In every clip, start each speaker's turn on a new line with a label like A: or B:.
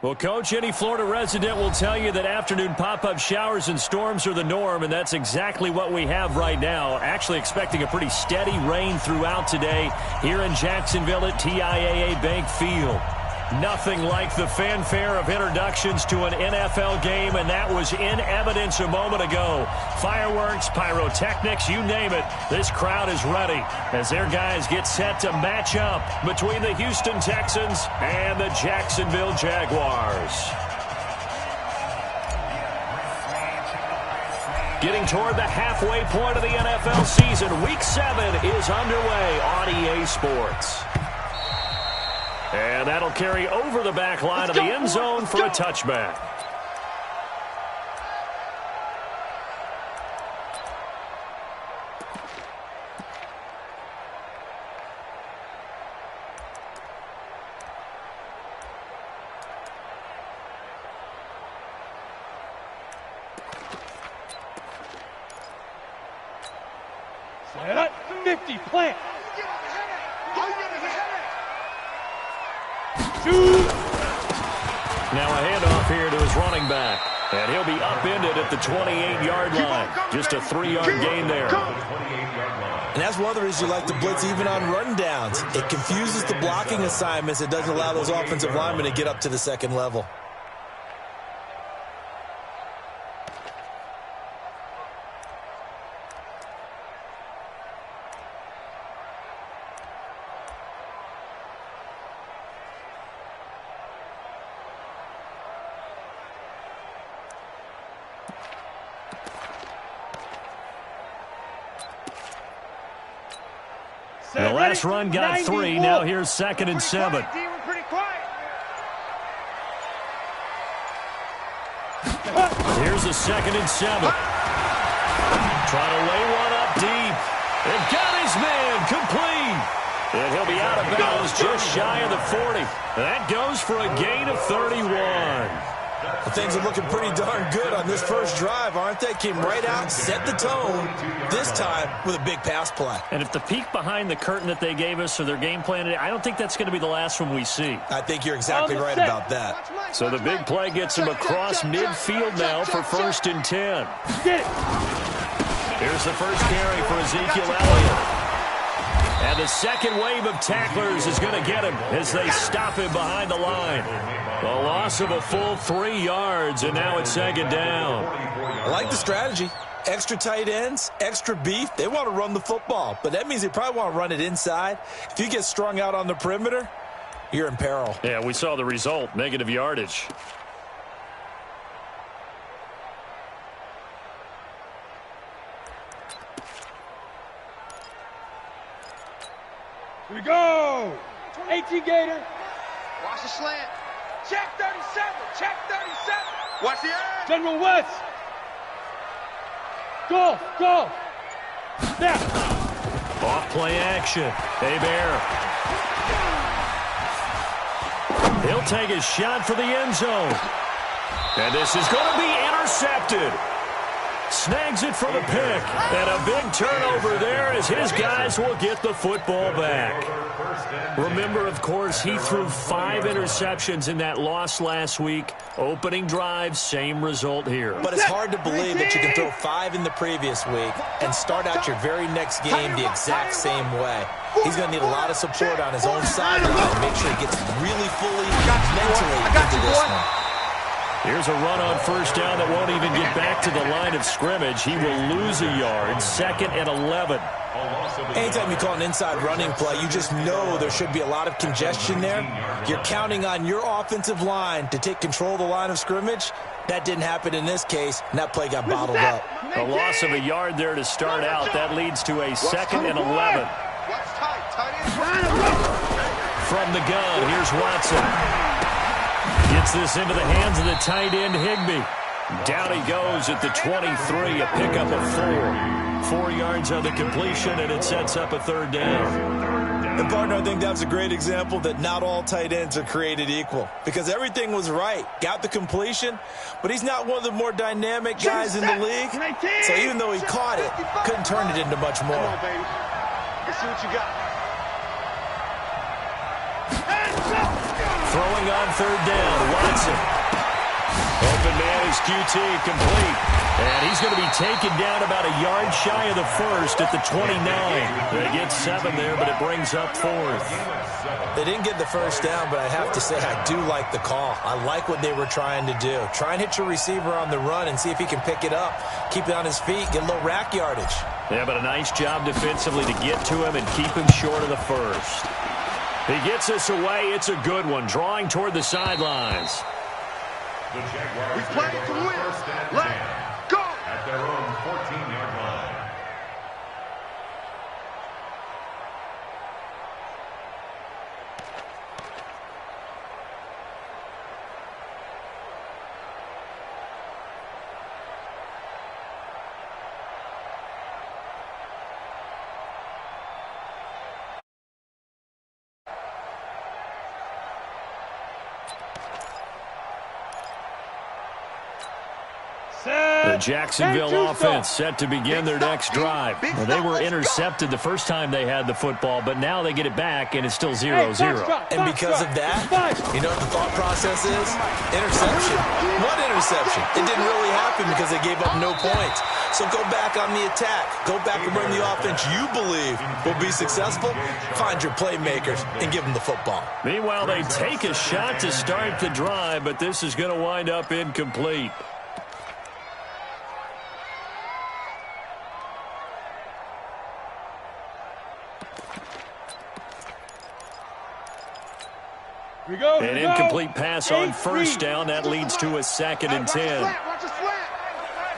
A: Well, Coach, any Florida resident will tell you that afternoon pop-up showers and storms are the norm, and that's exactly what we have right now. Actually expecting a pretty steady rain throughout today here in Jacksonville at TIAA Bank Field. Nothing like the fanfare of introductions to an NFL game, and that was in evidence a moment ago. Fireworks, pyrotechnics, you name it. This crowd is ready as their guys get set to match up between the Houston Texans and the Jacksonville Jaguars. Getting toward the halfway point of the NFL season, Week 7 is underway on EA Sports. And that'll carry over the back line of the end zone for a touchback.
B: Set up, 50, plant.
A: Now a handoff here to his running back. And he'll be upended at the 28-yard line. Just a 3-yard gain there.
C: And that's one of the reasons you like to blitz even on rundowns. It confuses the blocking assignments. It doesn't allow those offensive linemen to get up to the second level.
A: The last run got 3. Now here's 2nd and 7. Here's a 2nd and 7. Trying to lay one up deep. And got his man complete. And he'll be out of bounds just shy of the 40. That goes for a gain of 31.
C: Well, things are looking pretty darn good on this first drive, aren't they? Came right out, set the tone, this time with a big pass play.
A: And if the peek behind the curtain that they gave us or their game plan, I don't think that's going to be the last one we see.
C: I think you're exactly right about that.
A: So the big play gets him across midfield now for 1st and 10. Here's the first carry for Ezekiel Elliott. And the second wave of tacklers is going to get him as they stop him behind the line. A loss of a full 3 yards, and now it's 2nd down.
C: I like the strategy. Extra tight ends, extra beef. They want to run the football, but that means they probably want to run it inside. If you get strung out on the perimeter, you're in peril.
A: Yeah, we saw the result, negative yardage.
B: Here we go. 18 Gator.
D: Watch the slant. Check 37. Check 37. Watch the edge.
B: General West. Go. Go. Snap.
A: Off play action. Bear. He'll take a shot for the end zone. And this is going to be intercepted. Snags it for the pick. And a big turnover there as his guys will get the football back. Remember, of course, he threw 5 interceptions in that loss last week. Opening drive, same result here.
C: But it's hard to believe that you can throw 5 in the previous week and start out your very next game the exact same way. He's going to need a lot of support on his own sideline to make sure he gets really fully mentally into this one.
A: Here's a run on 1st down that won't even get back to the line of scrimmage. He will lose a yard. 2nd and 11.
C: Anytime you call an inside running play, you just know there should be a lot of congestion there. You're counting on your offensive line to take control of the line of scrimmage. That didn't happen in this case, and that play got bottled up.
A: A loss of a yard there to start out. That leads to a 2nd and 11. From the gun, here's Watson. Gets this into the hands of the tight end, Higbee. Down he goes at the 23, a pickup of 4. 4 yards on the completion, and it sets up a 3rd down.
C: And, partner, I think that's a great example that not all tight ends are created equal. Because everything was right. Got the completion, but he's not one of the more dynamic guys in the league. So even though he caught it, couldn't turn it into much more.
D: Come on, baby. Let's see what you got.
A: Throwing on third down, Watson. Open man is QT, complete. And he's going to be taken down about a yard shy of the first at the 29. They get 7 there, but it brings up 4th.
C: They didn't get the first down, but I have to say I do like the call. I like what they were trying to do. Try and hit your receiver on the run and see if he can pick it up. Keep it on his feet, get a little rack yardage.
A: Yeah, but a nice job defensively to get to him and keep him short of the first. He gets us away. It's a good one, drawing toward the sidelines.
D: We play to win. Let's go.
E: At their own 14-yard line.
A: The Jacksonville offense set to begin their next drive. Well, they were intercepted the first time they had the football, but now they get it back, and it's still 0-0.
C: And because of that, you know what the thought process is? Interception. What interception? It didn't really happen because they gave up no points. So go back on the attack. Go back and run the offense you believe will be successful. Find your playmakers and give them the football.
A: Meanwhile, they take a shot to start the drive, but this is going to wind up incomplete. An incomplete pass on first down. That leads to a 2nd and 10.
D: Watch the slant.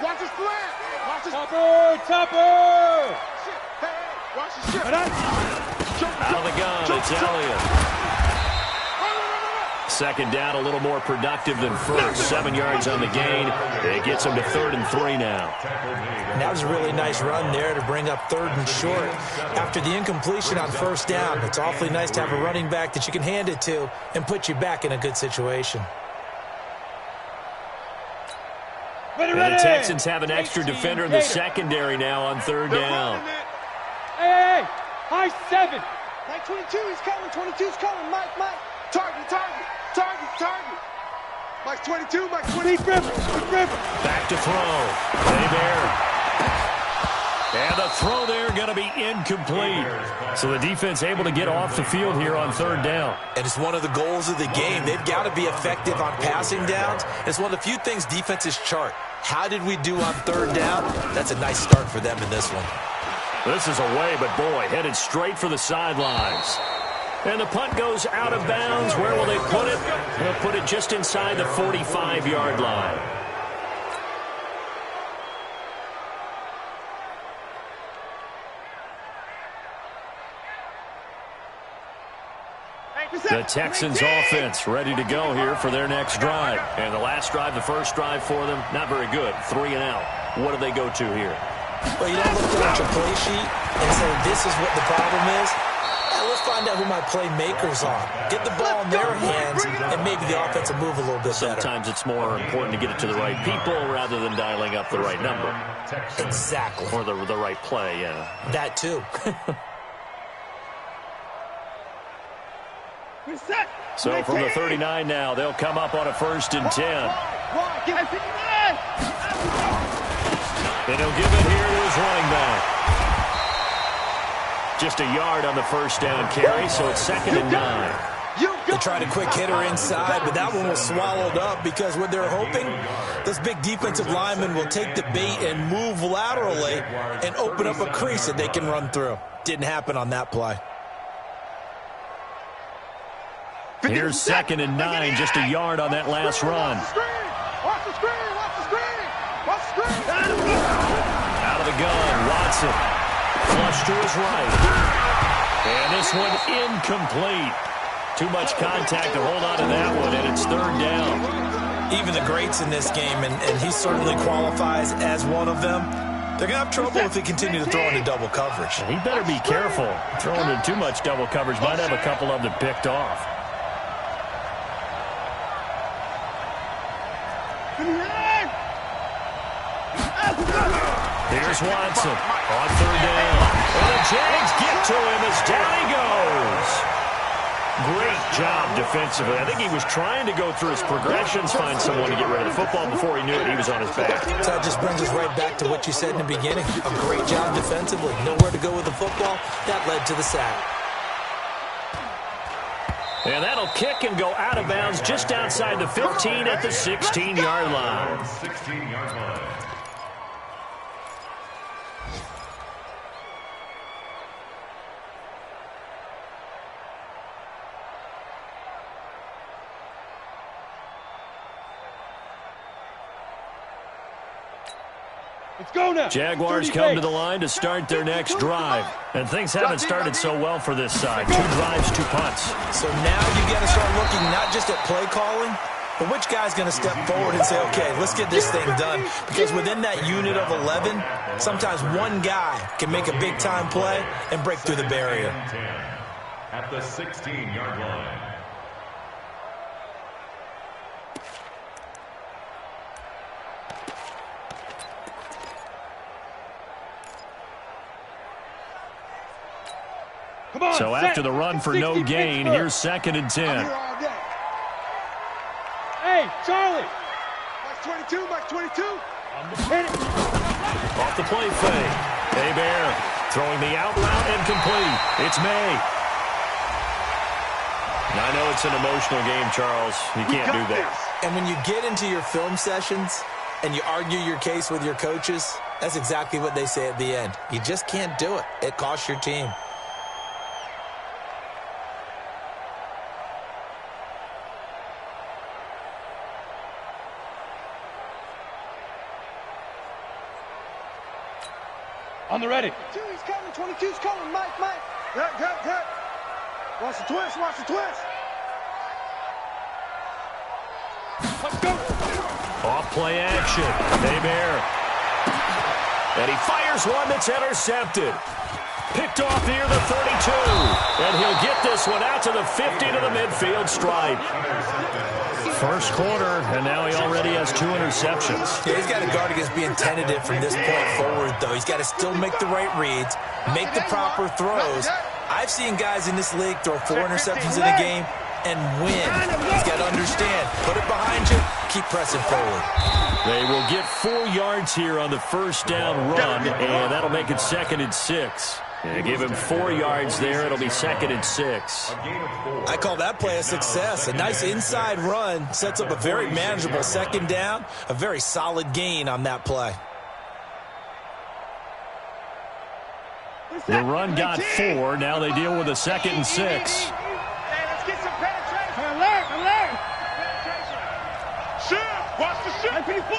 D: Watch the slant. Watch the
B: Topper.
D: Hey, watch the shit.
A: Out of the gun, it's Elliott. 2nd down, a little more productive than first. 7 yards on the gain. It gets them to 3rd and 3 now.
C: And that was a really nice run there to bring up 3rd and short. After the incompletion on first down, it's awfully nice to have a running back that you can hand it to and put you back in a good situation.
A: And the Texans have an extra defender in the secondary now on 3rd down.
B: Hey, high 7.
D: Mike 22, he's coming. 22's coming. Mike. Target. Mike 22, Mike 20.
A: Back to throw. They there. And the throw there going to be incomplete. So the defense able to get off the field here on 3rd down.
C: And it's one of the goals of the game. They've got to be effective on passing downs. It's one of the few things defenses chart. How did we do on 3rd down? That's a nice start for them in this one.
A: This is away, but boy, headed straight for the sidelines. And the punt goes out of bounds. Where will they put it? They'll put it just inside the 45-yard line. The Texans offense ready to go here for their next drive. And the last drive, the first drive for them, not very good. 3 and out. What do they go to here?
C: Well, you don't look down at your play sheet and say, this is what the problem is. Let's find out who my playmakers are. Get the ball in their hands, and maybe the offense will move a little bit better.
A: Sometimes it's more important to get it to the right people rather than dialing up the right number.
C: Exactly.
A: Or the right play, yeah.
C: That too.
A: So from the 39 now, they'll come up on a 1st and 10. And he'll give it here to his running back. Just a yard on the first down carry, so it's 2nd and 9.
C: They tried a quick hitter inside, but that one was swallowed up because what they're hoping, those big defensive linemen will take the bait and move laterally and open up a crease that they can run through. Didn't happen on that play.
A: Here's 2nd and 9, just a yard on that last run.
D: Watch the screen.
A: Out of the gun, Watson. Flush to his right. And this one incomplete. Too much contact to hold on to that one, and it's 3rd down.
C: Even the greats in this game, and he certainly qualifies as one of them, they're going to have trouble if they continue to throw into double coverage.
A: He better be careful. Throwing in too much double coverage might have a couple of them picked off. Here's Watson on 3rd down. And the Jags get to him as down he goes. Great job defensively. I think he was trying to go through his progressions, find someone to get rid of the football. Before he knew it, he was on his back.
C: So that just brings us right back to what you said in the beginning. A great job defensively. Nowhere to go with the football. That led to the sack.
A: And that'll kick and go out of bounds just outside the 15 at the 16-yard line.
E: 16-yard line.
B: Let's go now.
A: Jaguars come to the line to start their next drive. And things haven't started so well for this side. 2 drives, 2 punts.
C: So now you got to start looking not just at play calling, but which guy's going to step forward and say, okay, let's get this thing done. Because within that unit of 11, sometimes one guy can make a big-time play and break through the barrier.
E: At the 16-yard line.
A: So after the run for no gain, here's 2nd and 10.
B: Hey, Charlie.
D: Max 22, Max 22.
A: Off the play fake. Hebert throwing the out route and complete. It's May. I know it's an emotional game, Charles. You can't do that.
C: And when you get into your film sessions and you argue your case with your coaches, that's exactly what they say at the end. You just can't do it. It costs your team.
B: On the ready.
D: 22's coming, 22's coming, Mike. Cut. Watch the twist,
B: Let's go.
A: Off play action. Hebert. And he fires one that's intercepted. Picked off near the 32. And he'll get this one out to the 50 to the midfield stripe. First quarter, and now he already has 2 interceptions.
C: Yeah, he's got to guard against being tentative from this point forward, though. He's got to still make the right reads, make the proper throws. I've seen guys in this league throw 4 interceptions in a game and win. He's got to understand, put it behind you, keep pressing forward.
A: They will get 4 yards here on the first down run, and that'll make it 2nd and 6. Yeah, give him 4 yards there. It'll be 2nd and 6.
C: I call that play a success. A nice inside run sets up a very manageable 2nd down, a very solid gain on that play.
A: The run got 4. Now they deal with a 2nd and 6.
D: Hey, let's get some penetration.
B: Alert.
D: Shoot. Watch the shoot.
B: 54.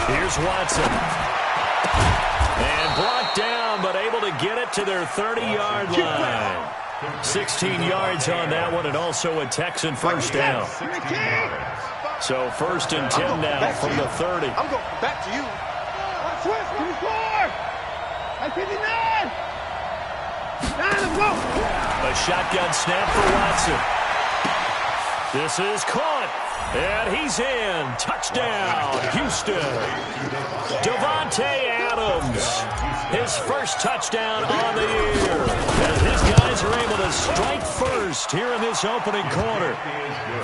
A: Here's Watson. And blocked down, but able to get it to their 30-yard line. 16 yards on that one, and also a Texan first down. So 1st and 10 now from the 30.
D: I'm going back to you.
B: Twist. 54. 59.
A: A shotgun snap for Watson. This is caught. And he's in. Touchdown, Houston. Davante Adams. His first touchdown on the year. As his guys are able to strike first here in this opening quarter.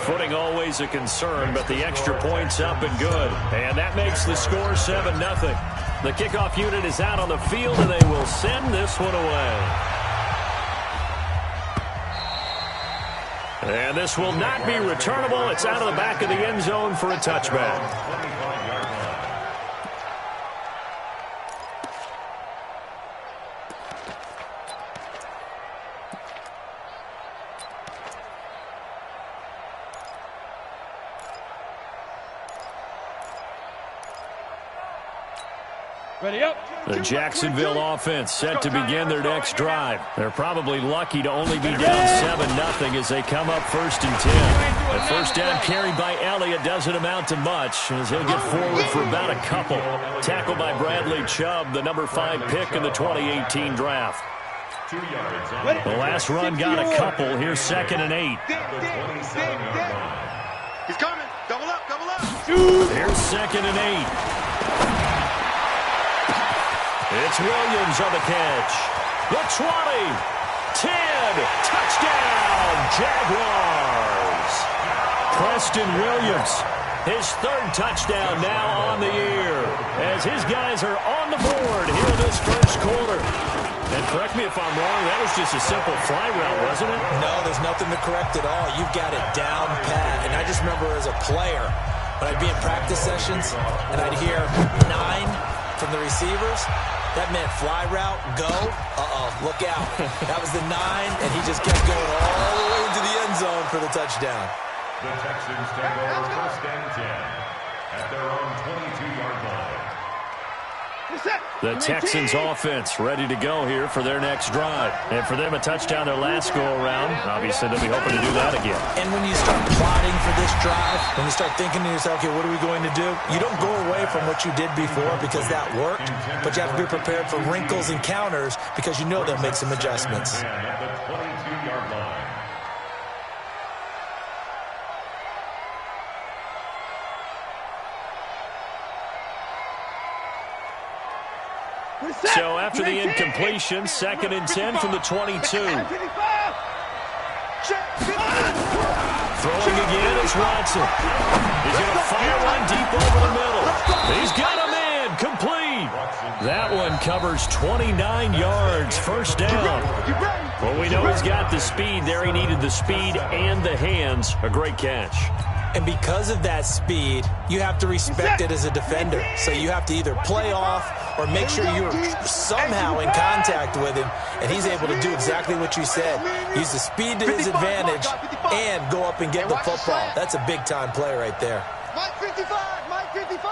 A: Footing always a concern, but the extra point's up and good. And that makes the score 7-0. The kickoff unit is out on the field, and they will send this one away. And this will not be returnable. It's out of the back of the end zone for a touchback.
B: Ready up.
A: The Jacksonville offense set to begin their next drive. They're probably lucky to only be down 7-0 as they come up 1st and 10. The first down carried by Elliott doesn't amount to much as he'll get forward for about a couple. Tackled by Bradley Chubb, the number 5 pick in the 2018 draft.
E: 2 yards on
A: The last run got a couple. Here's 2nd and 8.
E: the 27-yard line.
D: He's coming. Double up.
A: Here's 2nd and 8. It's Williams on the catch. The 20. 10. Touchdown, Jaguars. Preston Williams, his third touchdown now on the year, as his guys are on the board here in this first quarter. And correct me if I'm wrong, that was just a simple fly route, wasn't it?
C: No, there's nothing to correct at all. You've got it down pat. And I just remember as a player, when I'd be in practice sessions and I'd hear 9 from the receivers, that meant fly route, go, look out. That was the 9, and he just kept going all the way into the end zone for the touchdown.
E: The Texans take over first and 10 at their own 22-yard line.
A: The Texans offense ready to go here for their next drive. And for them, a touchdown their last go-around. Obviously, they'll be hoping to do that again.
C: And when you start plotting for this drive, when you start thinking to yourself, okay, what are we going to do? You don't go away from what you did before because that worked, but you have to be prepared for wrinkles and counters because you know they'll make some adjustments.
E: At the 22-yard line.
A: So after the incompletion, 2nd and 10 from the 22. Throwing again is Watson. He's going to fire one deep over the middle. He's got a man, complete. That one covers 29 yards, first down. Well, we know he's got the speed there. He needed the speed and the hands. A great catch.
C: And because of that speed, you have to respect it as a defender. So you have to either play off or make sure you're somehow in contact with him, and he's able to do exactly what you said. Use the speed to his advantage and go up and get the football. That's a big-time play right there.
D: Mike 55, Mike 55.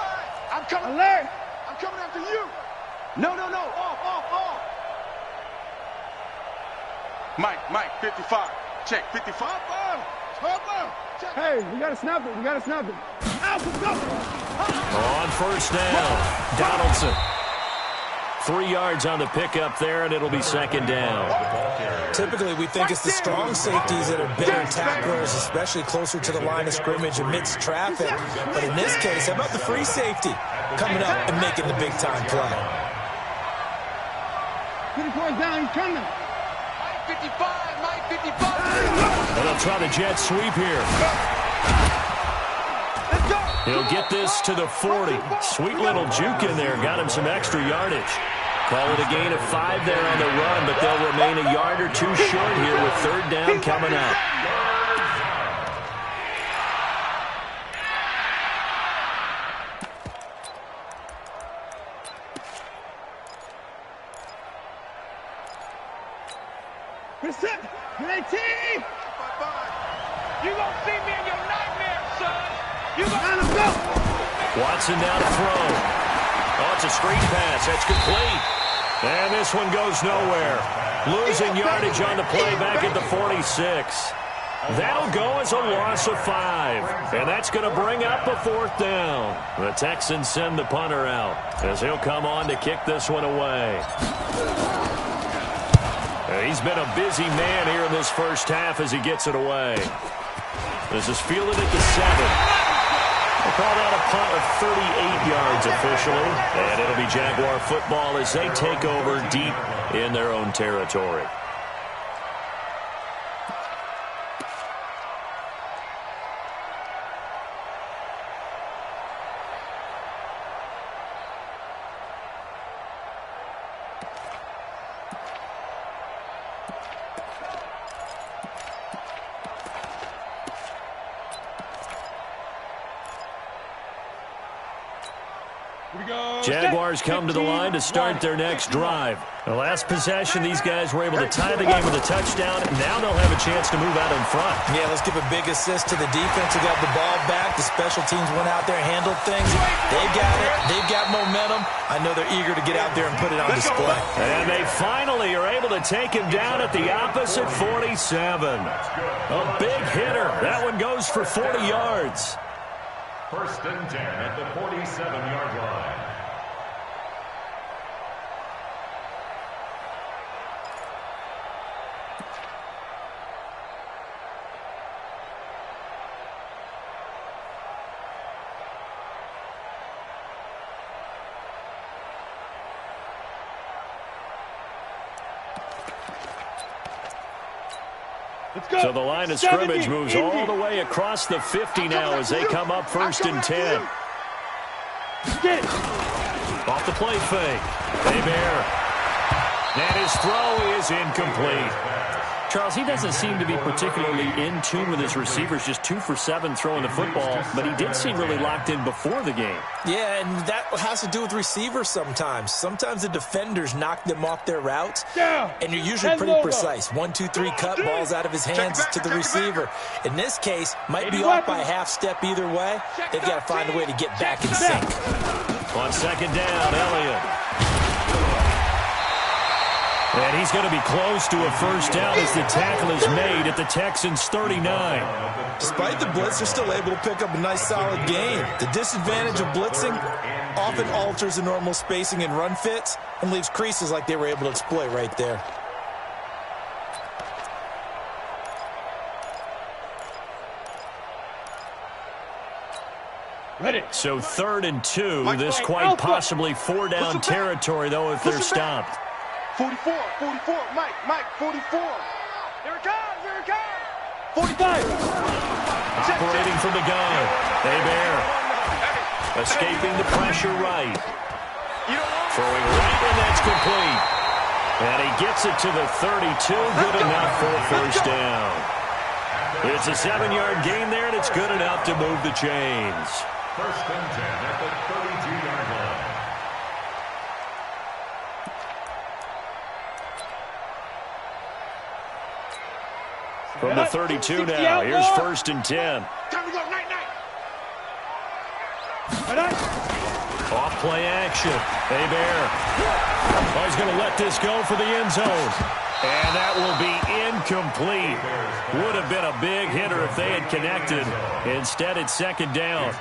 D: I'm coming. Alert. I'm coming after you. No. Off. Mike 55. Check 55.
B: Hey, we gotta snap it. Alpha, go!
A: On first down, Donaldson. 3 yards on the pickup there, and it'll be 2nd down.
C: Typically, we think it's the strong safeties that are better tacklers, especially closer to the line of scrimmage amidst traffic. But in this case, how about the free safety coming up and making the big-time play?
B: 54's down, he's coming.
D: Mike 55, Mike 55.
A: And they'll try the jet sweep here. He'll get this to the 40. Sweet little juke in there. Got him some extra yardage. Call it a gain of 5 there on the run, but they'll remain a yard or two short here with 3rd down coming up.
B: Reset. 19.
D: You gonna see me in your nightmare, son. You
B: Let's go.
A: Watson now to throw. Oh, it's a screen pass. That's complete. And this one goes nowhere. Losing yardage on the play back at the 46. That'll go as a loss of 5. And that's going to bring up a 4th down. The Texans send the punter out as he'll come on to kick this one away. He's been a busy man here in this first half as he gets it away. This is fielded at the 7. They call that a punt of 38 yards officially. And it'll be Jaguar football as they take over deep in their own territory. Jaguars come to the line to start their next drive. The last possession, these guys were able to tie the game with a touchdown. Now they'll have a chance to move out in front.
C: Yeah, let's give a big assist to the defense who got the ball back. The special teams went out there, handled things. They've got it. They've got momentum. I know they're eager to get out there and put it on display.
A: And they finally are able to take him down at the opposite 47. A big hitter. That one goes for 40 yards.
E: 1st and 10 at the 47-yard line.
A: So the line of scrimmage moves all the way across the 50 now as they come up 1st and 10. Off the play fake. Bear. And his throw is incomplete. Charles, he doesn't seem to be particularly in tune with his receivers, just 2 for 7 throwing the football, but he did seem really locked in before the game.
C: Yeah, and that has to do with receivers sometimes. Sometimes the defenders knock them off their routes, and you're usually pretty precise. 1, 2, 3 cut, balls out of his hands to the receiver. In this case, might be off by a half step either way. They've got to find a way to get back in sync.
A: On 2nd down, Elliott. And he's going to be close to a 1st down as the tackle is made at the Texans' 39.
C: Despite the blitz, they're still able to pick up a nice, solid gain. The disadvantage of blitzing often alters the normal spacing and run fits and leaves creases like they were able to exploit right there.
B: Ready.
A: So 3rd and 2. This quite possibly 4-down territory, though, if they're stopped.
D: 44, Mike, 44. Here it comes. 45.
A: Operating from the gun. Bear. Escaping the pressure right. Throwing right, and that's complete. And he gets it to the 32. Good enough for a 1st down. It's a 7-yard gain there, and it's good enough to move the chains.
E: 1st and 10 at the 32-yard line.
A: From the 32 now, here's 1st and 10.
D: Time to go, night.
A: Off play action. Bear. Oh, he's going to let this go for the end zone. And that will be incomplete. Would have been a big hitter if they had connected. Instead, it's 2nd down.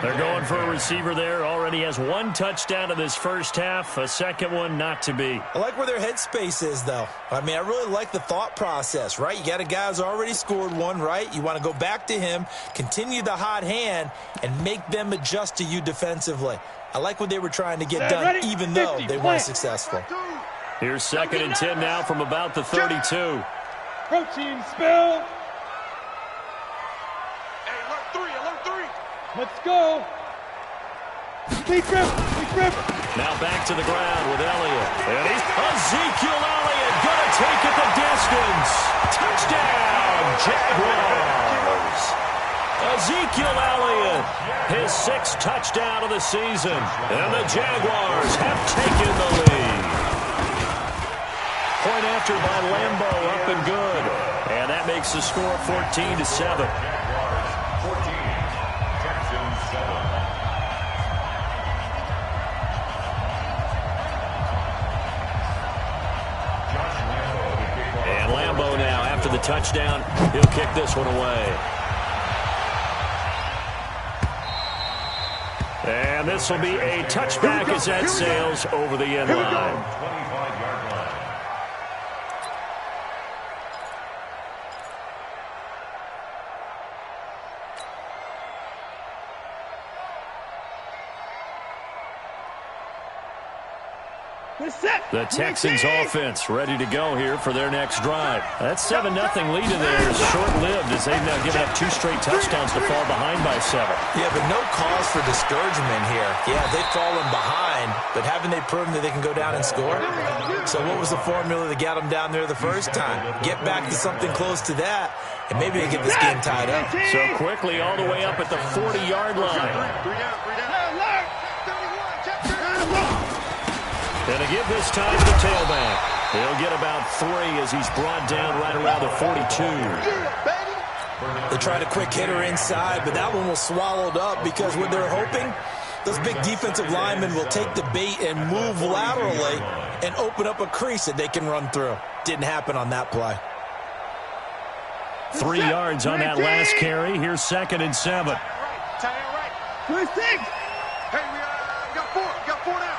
A: They're going for a receiver there. Already has 1 touchdown in this 1st half. A 2nd one not to be.
C: I like where their headspace is, though. I mean, I really like the thought process, right? You got a guy who's already scored 1, right? You want to go back to him, continue the hot hand, and make them adjust to you defensively. I like what they were trying to get done, even though they weren't successful.
A: Here's 2nd and 10 now from about the 32.
B: Protein spill.
D: Hey, alert 3.
B: Let's go. Big grip.
A: Now back to the ground with Elliott. And Ezekiel Elliott going to take it the distance. Touchdown, Jaguars. Ezekiel Elliott, his 6th touchdown of the season. And the Jaguars have taken the lead. Point after by Lambo, up and good. And that makes the score 14-7.
E: 14, Texans 7.
A: And Lambo now, after the touchdown, he'll kick this one away. And this will be a touchback as that sails over the end line.
E: 25-yard line.
A: The Texans offense ready to go here for their next drive. That 7-0 lead in there is short-lived as they've now given up 2 straight touchdowns to fall behind by 7.
C: Yeah, but no cause for discouragement here. Yeah, they've fallen behind, but haven't they proven that they can go down and score? So what was the formula that got them down there the first time? Get back to something close to that, and maybe they get this game tied up.
A: So quickly all the way up at the 40-yard line. And to give this time to the tailback. He'll get about 3 as he's brought down right around the 42.
C: They tried a quick hitter inside, but that one was swallowed up because what they're hoping, those big defensive linemen will take the bait and move laterally and open up a crease that they can run through. Didn't happen on that play.
A: 3 yards on that last carry. Here's 2nd and 7.
B: First six.
D: Hey, we got 4. We got 4 down.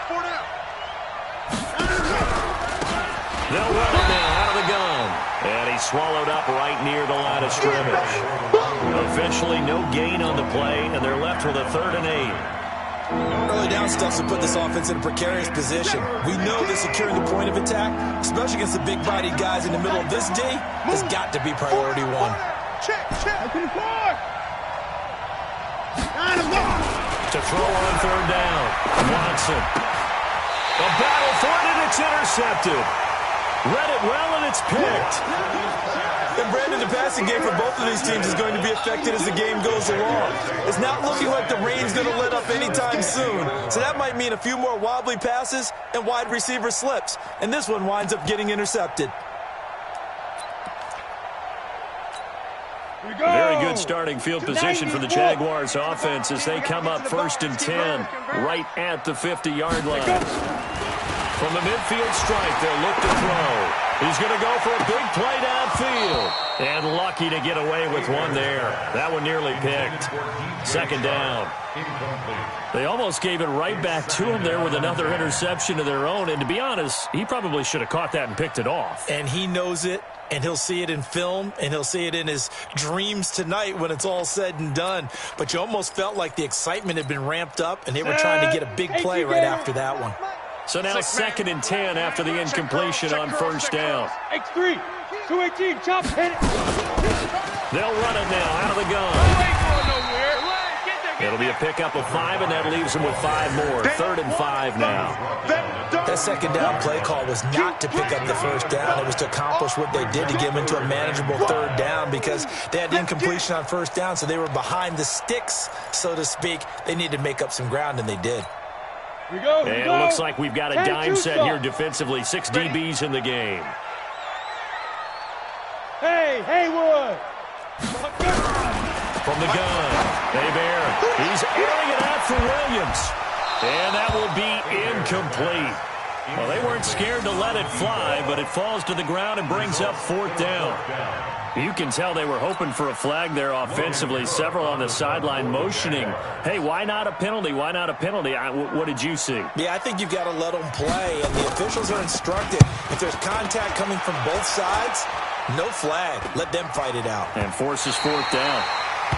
A: They'll run it now out of the gun. And he's swallowed up right near the line of scrimmage. Officially no gain on the play, and they're left with a 3rd and 8.
C: Early down stuff to put this offense in a precarious position. We know that securing the point of attack, especially against the big-bodied guys in the middle of this D, has got to be priority one.
D: Check. Open the floor.
A: To throw on third down. Watson. A battle for it, and it's intercepted. Read it well, and it's picked.
C: And Brandon, the passing game for both of these teams is going to be affected as the game goes along. It's not looking like the rain's going to let up anytime soon. So that might mean a few more wobbly passes and wide receiver slips. And this one winds up getting intercepted.
A: Very good starting field position for the Jaguars offense as they come up 1st and 10 right at the 50-yard line. From the midfield stripe, they'll look to throw. He's going to go for a big play downfield. And lucky to get away with one there. That one nearly picked. 2nd down. They almost gave it right back to him there with another interception of their own. And to be honest, he probably should have caught that and picked it off.
C: And he knows it. And he'll see it in film, and he'll see it in his dreams tonight when it's all said and done. But you almost felt like the excitement had been ramped up, and they were trying to get a big play right after that one.
A: So now 2nd and 10 after the incompletion on 1st down.
B: X3, 218, chop, hit it.
A: They'll run it now out of the gun. It'll be a pickup of 5, and that leaves them with 5 more. 3rd and 5 now.
C: That 2nd down play call was not to pick up the 1st down. It was to accomplish what they did to get them into a manageable 3rd down because they had incompletion on 1st down, so they were behind the sticks, so to speak. They needed to make up some ground, and they did.
A: And it looks like we've got a dime set here defensively. 6 DBs in the game.
B: Hey, Haywood.
A: From the gun, they've aired. He's airing it out for Williams. And that will be incomplete. Well, they weren't scared to let it fly, but it falls to the ground and brings up 4th down. You can tell they were hoping for a flag there offensively. Several on the sideline motioning. Hey, why not a penalty? Why not a penalty? What did you see?
C: Yeah, I think you've got to let them play, and the officials are instructed. If there's contact coming from both sides, no flag. Let them fight it out.
A: And forces 4th down.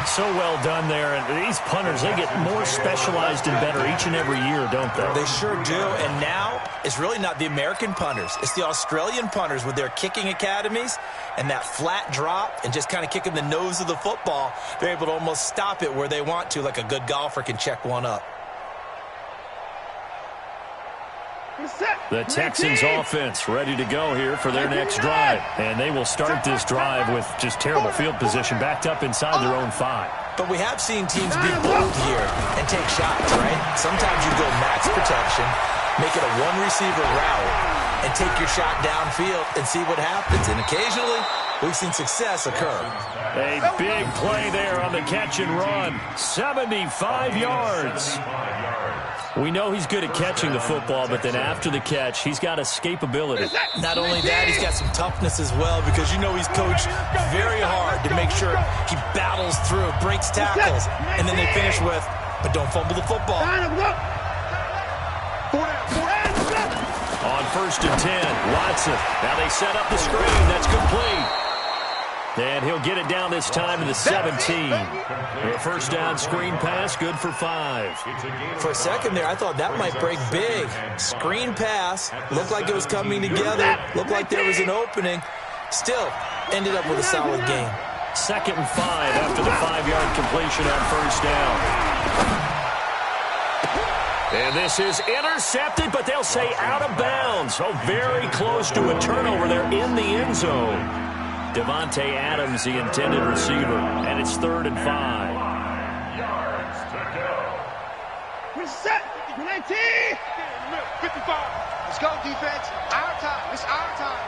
A: So well done there. And these punters, they get more specialized and better each and every year, don't they?
C: They sure do. And now it's really not the American punters. It's the Australian punters with their kicking academies and that flat drop and just kind of kicking the nose of the football. They're able to almost stop it where they want to, like a good golfer can check one up.
A: The Texans offense ready to go here for their next drive. And they will start this drive with just terrible field position backed up inside their own 5.
C: But we have seen teams be bold here and take shots, right? Sometimes you go max protection, make it a one-receiver route, and take your shot downfield and see what happens. And occasionally, we've seen success occur.
A: A big play there on the catch and run. 75 yards. We know he's good at catching the football, but then after the catch, he's got escapability.
C: Not only that, he's got some toughness as well because you know he's coached very hard to make sure he battles through, breaks tackles, and then they finish with, but don't fumble the football.
A: On 1st and 10, Watson. Now they set up the screen. That's complete. And he'll get it down this time to the 17. The 1st down screen pass, good for 5.
C: For a second there, I thought that might break big. Screen pass, looked like it was coming together, looked like there was an opening. Still, ended up with a solid game.
A: 2nd and 5 after the 5-yard completion on 1st down. And this is intercepted, but they'll say out of bounds. Oh, very close to a turnover there in the end zone. Devontae Adams, the intended receiver, and it's 3rd and 5.
E: Yards to go.
D: We're set. 19. 55. Let's go, defense. Our time. It's our time.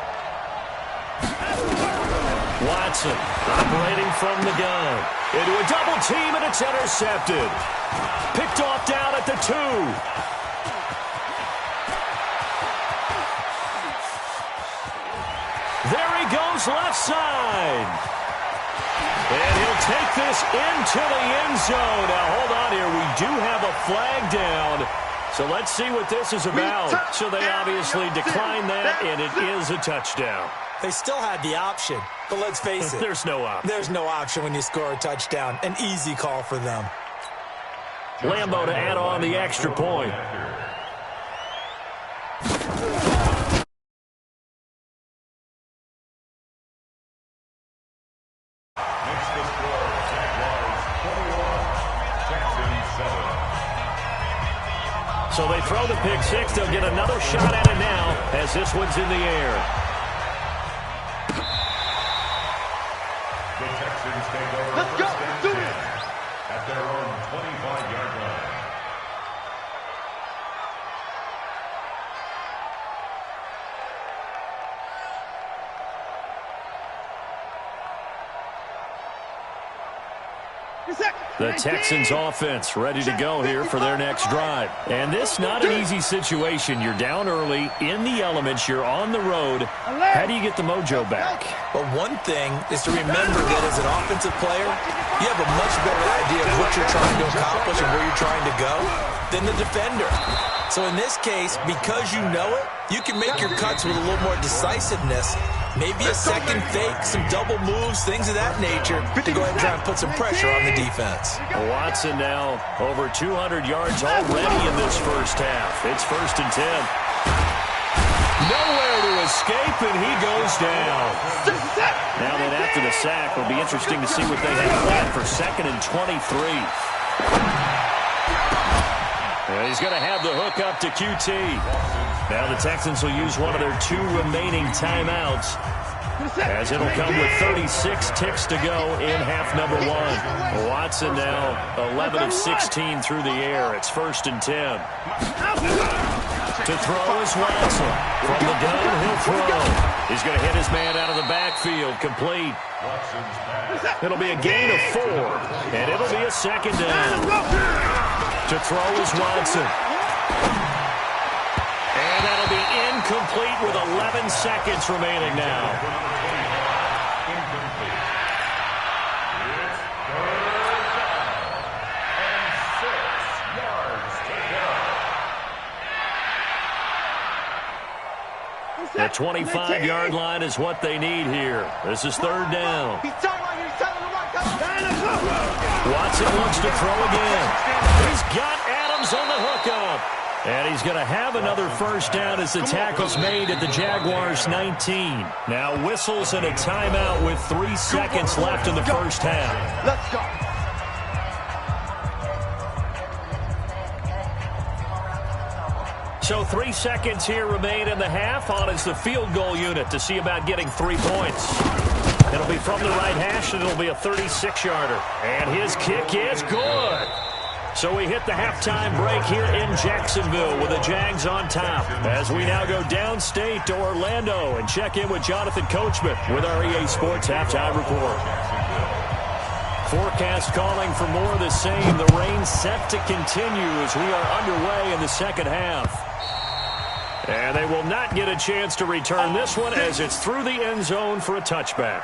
A: Watson operating from the gun. Into a double team, and it's intercepted. Picked off down at the 2. There he goes left side. And he'll take this into the end zone. Now, hold on here. We do have a flag down. So let's see what this is about. So they obviously declined that, and it is a touchdown.
C: They still had the option, but let's face it.
A: There's no option.
C: There's no option when you score a touchdown. An easy call for them.
A: Lambo to add on the extra point. So they throw the pick six. They'll get another shot at it now as this one's in the air.
E: The Texans take over.
D: Let's go. Do it.
E: At their own 25-yard line.
A: The Texans offense ready to go here for their next drive. And this not an easy situation. You're down early, in the elements, you're on the road. How do you get the mojo back?
C: Well, one thing is to remember that as an offensive player, you have a much better idea of what you're trying to accomplish and where you're trying to go than the defender. So in this case, because you know it, you can make your cuts with a little more decisiveness. Maybe a second fake, some double moves, things of that nature to go ahead and try and put some pressure on the defense.
A: Watson now over 200 yards already in this first half. It's 1st and 10. Nowhere to escape, and he goes down. Now then, after the sack, it'll be interesting to see what they have planned for 2nd and 23. And he's going to have the hook up to QT. Now the Texans will use one of their 2 remaining timeouts, as it'll come with 36 ticks to go in half number 1. Watson now 11 of 16 through the air. It's 1st and 10. To throw is Watson. From the gun, he'll throw. He's going to hit his man out of the backfield. Complete. It'll be a gain of 4, and it'll be a 2nd down. To throw is Watson. And that'll be incomplete with 11 seconds remaining now.
E: Incomplete. It's 3rd down and 6 yards to go.
A: The 25-yard line is what they need here. This is 3rd down. Watson wants to throw again. He's got Adams on the hookup. And he's going to have another 1st down as the tackle's made at the Jaguars' 19. Now whistles and a timeout with 3 seconds left in the first half.
D: Let's go.
A: So 3 seconds here remain in the half. On is the field goal unit to see about getting 3 points. It'll be from the right hash, and it'll be a 36-yarder. And his kick is good. So we hit the halftime break here in Jacksonville with the Jags on top. As we now go downstate to Orlando and check in with Jonathan Coachman with our EA Sports Halftime Report. Forecast calling for more of the same. The rain set to continue as we are underway in the second half. And they will not get a chance to return this one as it's through the end zone for a touchback.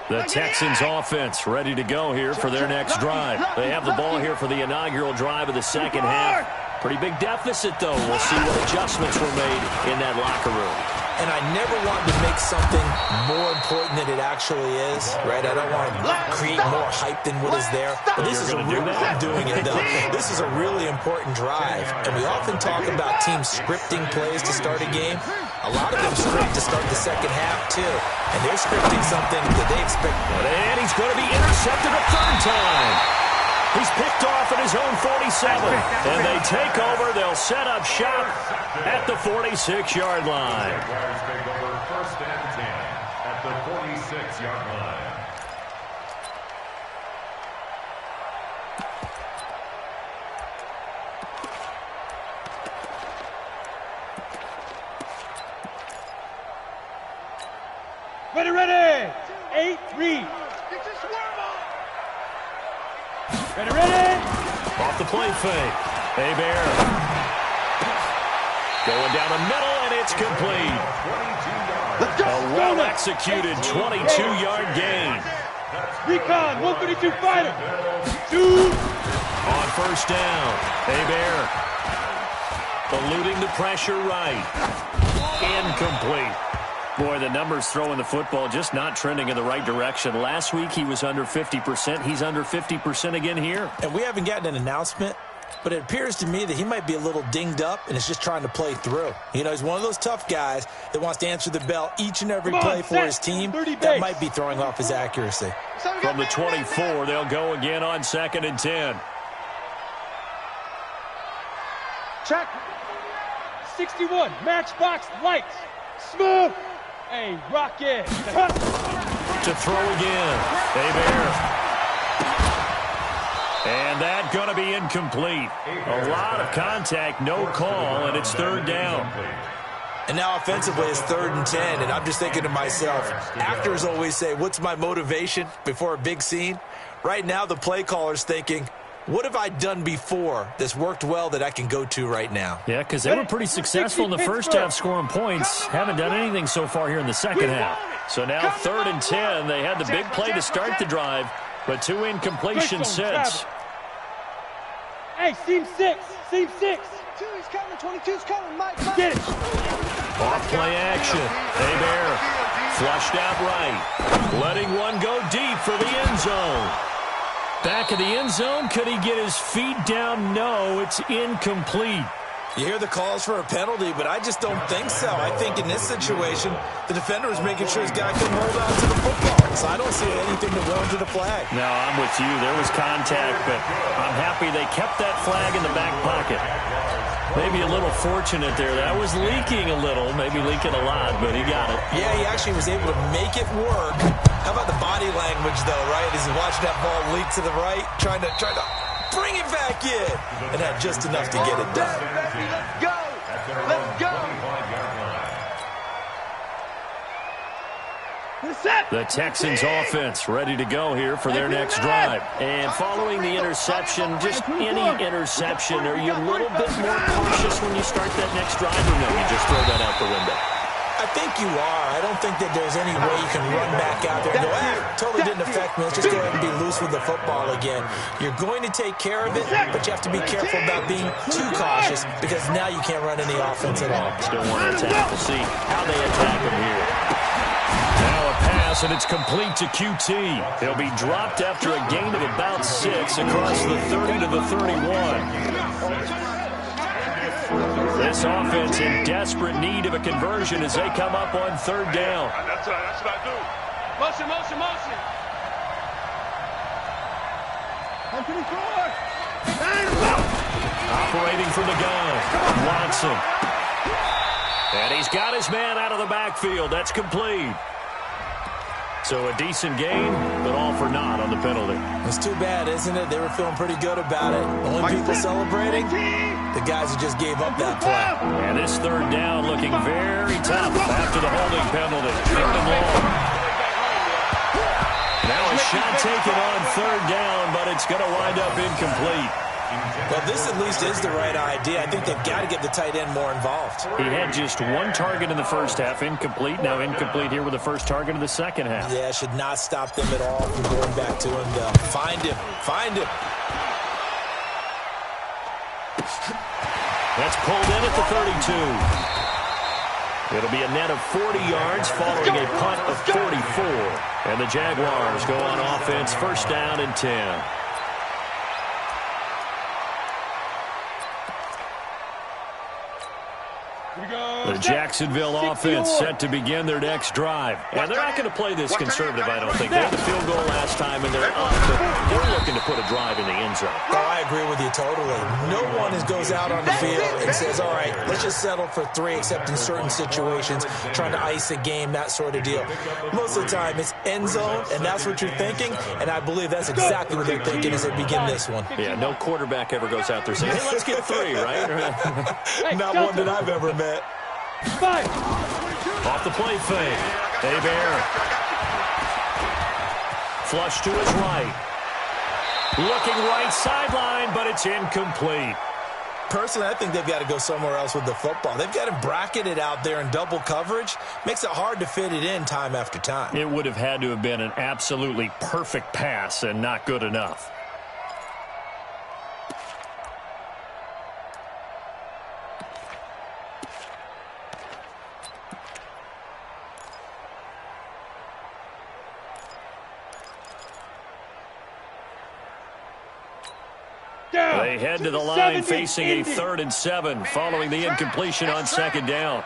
A: The Texans offense ready to go here for their next drive. They have the ball here for the inaugural drive of the second half. Pretty big deficit, though. We'll see what adjustments were made in that locker room.
C: And I never wanted to make something more important than it actually is, right? I don't want to create more hype than what is there. But this is I'm doing it, though. This is a really important drive. And we often talk about teams scripting plays to start a game. A lot of them script to start the second half, too. And they're scripting something that they expect.
A: And he's going to be intercepted a 3rd time. He's picked off at his own 47. And they take over. They'll set up shop at the 46-yard line.
E: Jaguars take over 1st and 10 at the 46-yard line.
B: Ready, ready. 8-3. Ready, ready.
A: Off the play fake. Hebert. Going down the middle, and it's complete. A well-executed 22-yard gain.
B: Recon, 132 fighter. 2.
A: On 1st down, Hebert eluding the pressure right. Incomplete. Boy, the numbers throwing the football just not trending in the right direction. Last week he was under 50%. He's under 50% again here.
C: And we haven't gotten an announcement, but it appears to me that he might be a little dinged up and is just trying to play through. You know, he's one of those tough guys that wants to answer the bell each and every play for his team. That might be throwing off his accuracy.
A: From the 24, they'll go again on 2nd and 10.
B: Check. 61, matchbox lights. Smooth. Hey, Rocket.
A: To throw again. Hebert. And that going to be incomplete. A lot of contact, no call, and it's 3rd down.
C: And now offensively it's 3rd and 10, and I'm just thinking to myself, actors always say, what's my motivation before a big scene? Right now the play caller's thinking, what have I done before that's worked well that I can go to right now?
A: Yeah, because they were pretty successful in the first half scoring points. Haven't done anything so far here in the second half. So now 3rd and 10. They had the big play to start the drive, but 2 incompletions since.
B: Hey, seam 6. Seam 6.
D: 22's coming. 22's coming. Mike.
B: Get it.
A: Off play action. Hebert flushed out right. Letting one go deep for the end zone. Back of the end zone. Could he get his feet down? No, it's incomplete.
C: You hear the calls for a penalty, but I just don't think so. I think in this situation, the defender was making sure his guy couldn't hold on to the football. So I don't see anything to go into the flag.
A: No, I'm with you. There was contact, but I'm happy they kept that flag in the back pocket. Maybe a little fortunate there. That was leaking a little, maybe leaking a lot, but he got it.
C: Yeah, he actually was able to make it work. How about the body language, though, right? As he watched that ball leak to the right, trying to bring it back in, and had just enough to get it done.
D: Let's go. Let's go.
A: The Texans offense ready to go here for their next drive. And following the interception, just any interception, are you a little bit more cautious when you start that next drive, or no, you just throw that out the window?
C: I think you are. I don't think that there's any way you can run back out there and go, totally didn't affect me. Let's just go ahead and be loose with the football again. You're going to take care of it, but you have to be careful about being too cautious because now you can't run any offense at all.
A: Still want to attack. We'll see how they attack him here. Now a pass, and it's complete to QT. He'll be dropped after a gain of about 6 across the 30 to the 31. This offense in desperate need of a conversion as they come up on 3rd down.
B: That's what I do. Motion.
A: Operating from the gun, Watson. And he's got his man out of the backfield. That's complete. So a decent game, but all for naught on the penalty.
C: It's too bad, isn't it? They were feeling pretty good about it. The only people celebrating, the guys who just gave up that play.
A: And this 3rd down looking very tough after the holding penalty. 3rd and long. Now a shot taken on 3rd down, but it's going to wind up incomplete.
C: Well, this at least is the right idea. I think they've got to get the tight end more involved.
A: He had just 1 target in the first half, incomplete. Now incomplete here with the first target of the second half.
C: Yeah, should not stop them at all from going back to him, though. Find him.
A: That's pulled in at the 32. It'll be a net of 40 yards following a punt of 44. And the Jaguars go on offense, 1st down and 10. The Jacksonville offense set to begin their next drive. And they're not going to play this conservative, I don't think. They had the field goal last time, and they're up. But they're looking to put a drive in the end zone.
C: Oh, I agree with you totally. No one goes out on the field and says, all right, let's just settle for 3, except in certain situations, trying to ice a game, that sort of deal. Most of the time, it's end zone, and that's what you're thinking. And I believe that's exactly what they're thinking as they begin this one.
A: Yeah, no quarterback ever goes out there saying, hey, let's get 3, right?
C: Not one that I've ever met.
B: 5.
A: Off the play fake. Hebert. Flush to his right. Looking right sideline, but it's incomplete.
C: Personally, I think they've got to go somewhere else with the football. They've got him bracketed out there in double coverage. Makes it hard to fit it in time after time.
A: It would have had to have been an absolutely perfect pass and not good enough.
B: Down.
A: They head to the line
B: 70,
A: facing a
B: Indy.
A: 3rd and 7 following the incompletion on 2nd down.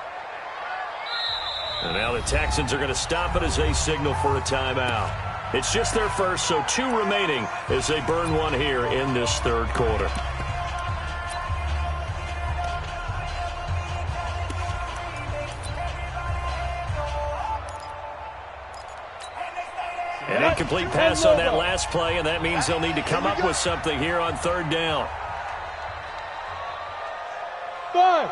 A: And now the Texans are going to stop it as they signal for a timeout. It's just their first, so 2 remaining as they burn one here in this 3rd quarter. An incomplete pass on that last play, and that means they'll need to come up with something here on 3rd down.
B: 5.